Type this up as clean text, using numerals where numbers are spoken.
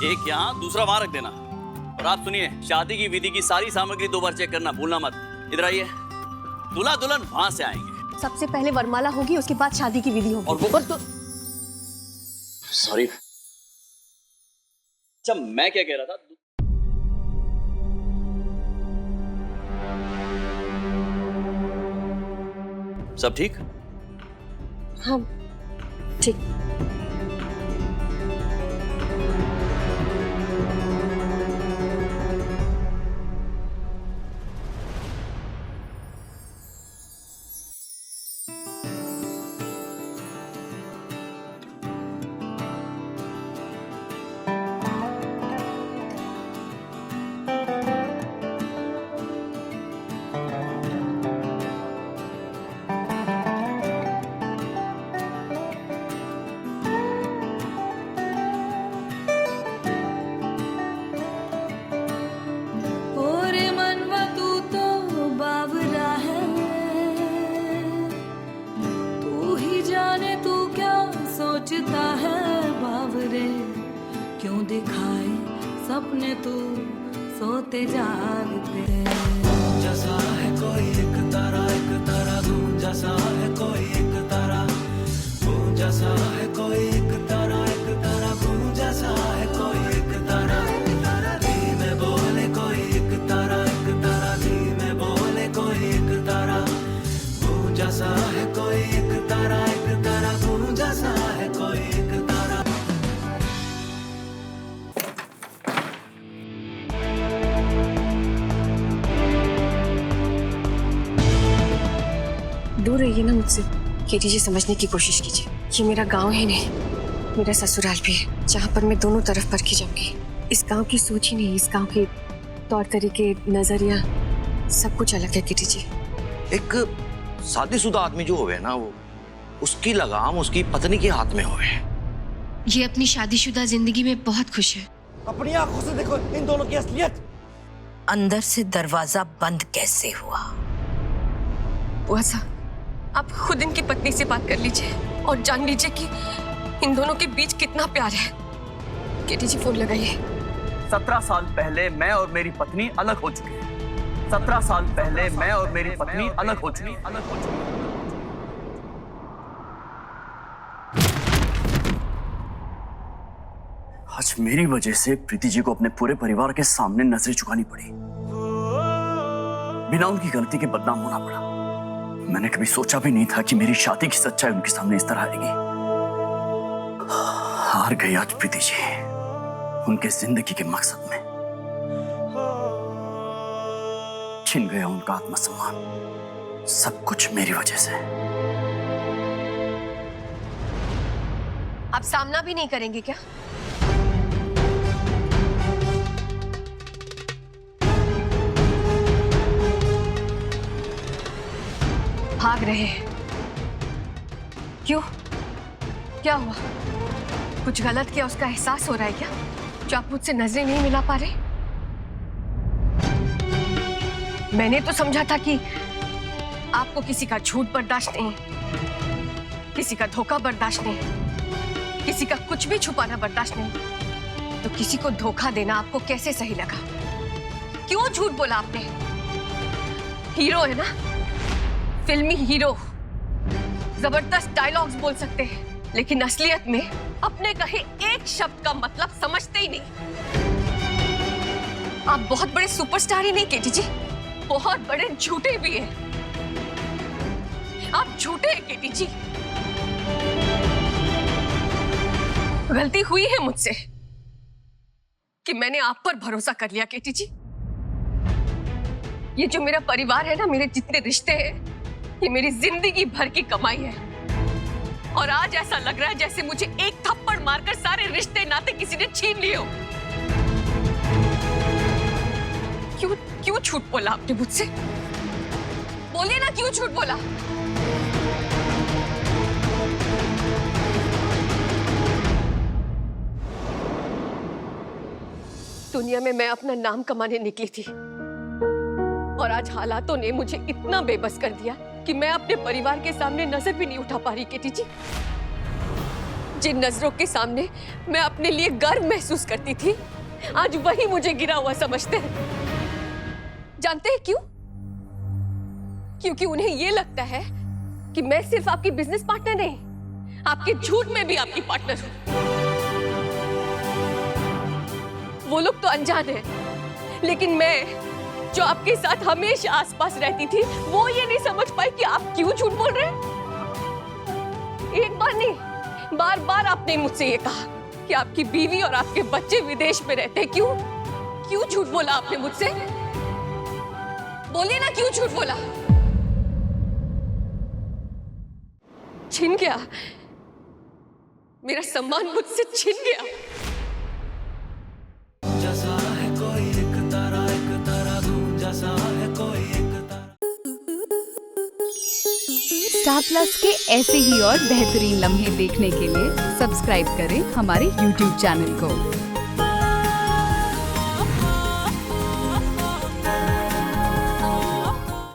एक यहाँ दूसरा वहां रख देना। और आप सुनिए, शादी की विधि की सारी सामग्री 2 बार चेक करना भूलना मत। इधर आइए, दूल्हा दुल्हन वहां से आएंगे। सबसे पहले वरमाला होगी, उसके बाद शादी की विधि होगी। और वो तो सॉरी, अच्छा मैं क्या कह रहा था, सब ठीक? हाँ ठीक। सोचता है बावरे, क्यों दिखाए सपने तू सोते जागते। जैसा है कोई एक तारा तू, जैसा है कोई एक तारा तू, जैसा है कोई एक तारा तू, जैसा है कोई एक तारा। धीमे बोले कोई एक तारा धीमे बोले कोई एक तारा तू, जैसा है कोई एक तारा तू, जैसा है कोई एक तारा। दूर रहिए ना मुझसे। केटी जी, समझने की कोशिश कीजिए, ये मेरा गांव ही नहीं, मेरा ससुराल भी है, जहाँ पर मैं दोनों तरफ परखी जाऊंगी। इस गांव की सोच ही नहीं, इस गांव के तौर तरीके, नजरिया, सब कुछ अलग है केटी जी। एक शादीशुदा आदमी जो होवे ना, वो उसकी लगाम उसकी पत्नी के हाथ में होवे। ये अपनी शादीशुदा जिंदगी में बहुत खुश है। अपनी आंखों से देखो इन दोनों की असलियत। अंदर से दरवाजा बंद कैसे हुआ? बुआ साहब, आप खुद इनकी पत्नी से बात कर लीजिए और जान लीजिए कि इन दोनों के बीच कितना प्यार है। केटी जी, फोन लगाइए। 17 साल पहले मैं और मेरी पत्नी अलग हो चुके हैं। 17 साल पहले मैं और मेरी पत्नी अलग हो चुकी हैं। आज मेरी वजह से प्रीति जी को अपने पूरे परिवार के सामने नजरें झुकानी पड़ी, बिना उनकी गलती के बदनाम होना पड़ा। मैंने कभी सोचा भी नहीं था कि मेरी शादी की सच्चाई उनके सामने इस तरह आएगी। हार गई आज प्रीति जी उनके जिंदगी के मकसद में। छिन गया उनका आत्मसम्मान, सब कुछ मेरी वजह से। आप सामना भी नहीं करेंगे क्या? भाग रहे हैं? क्यों? क्या हुआ? कुछ गलत किया उसका एहसास हो रहा है क्या, जो आप मुझसे नजरें नहीं मिला पा रहे? मैंने तो समझा था कि आपको किसी का झूठ बर्दाश्त नहीं, किसी का धोखा बर्दाश्त नहीं, किसी का कुछ भी छुपाना बर्दाश्त नहीं। तो किसी को धोखा देना आपको कैसे सही लगा? क्यों झूठ बोला आपने? हीरो है ना, फिल्मी हीरो, जबरदस्त डायलॉग्स बोल सकते हैं, लेकिन असलियत में अपने कहे एक शब्द का मतलब समझते ही नहीं। आप बहुत बड़े सुपरस्टार ही नहीं केटी जी, बहुत बड़े झूठे भी हैं। आप झूठे हैं केटी जी। गलती हुई है मुझसे कि मैंने आप पर भरोसा कर लिया केटी जी। ये जो मेरा परिवार है ना, मेरे जितने रिश्ते हैं, ये मेरी जिंदगी भर की कमाई है। और आज ऐसा लग रहा है जैसे मुझे एक थप्पड़ मारकर सारे रिश्ते नाते किसी ने छीन लिए हो। क्यों झूठ बोला आपने मुझसे? बोलिए ना, क्यों झूठ बोला? दुनिया में मैं अपना नाम कमाने निकली थी और आज हालातों ने मुझे इतना बेबस कर दिया कि मैं अपने परिवार के सामने नजर भी नहीं उठा पा रही केटी जी। जिन नजरों के सामने मैं अपने लिए गर्व महसूस करती थी, आज वही मुझे गिरा हुआ समझते हैं। जानते हैं क्यों? क्योंकि उन्हें यह लगता है कि मैं सिर्फ आपकी बिजनेस पार्टनर नहीं, आपके झूठ में भी आपकी पार्टनर हूं। वो लोग तो अनजान है, लेकिन मैं जो आपके साथ हमेशा आसपास रहती थी, वो ये नहीं समझ पाई कि आप क्यों झूठ बोल रहे हैं। एक बार नहीं, बार बार आपने मुझसे ये कहा कि आपकी बीवी और आपके बच्चे विदेश में रहते हैं। क्यों क्यों झूठ बोला आपने मुझसे? बोलिए ना, क्यों झूठ बोला? छिन गया, मेरा सम्मान मुझसे छिन गया। जैसा है कोई एक तारा तू जैसा है कोई एक तारा। स्टार प्लस के ऐसे ही और बेहतरीन लम्हे देखने के लिए सब्सक्राइब करें हमारे YouTube चैनल को।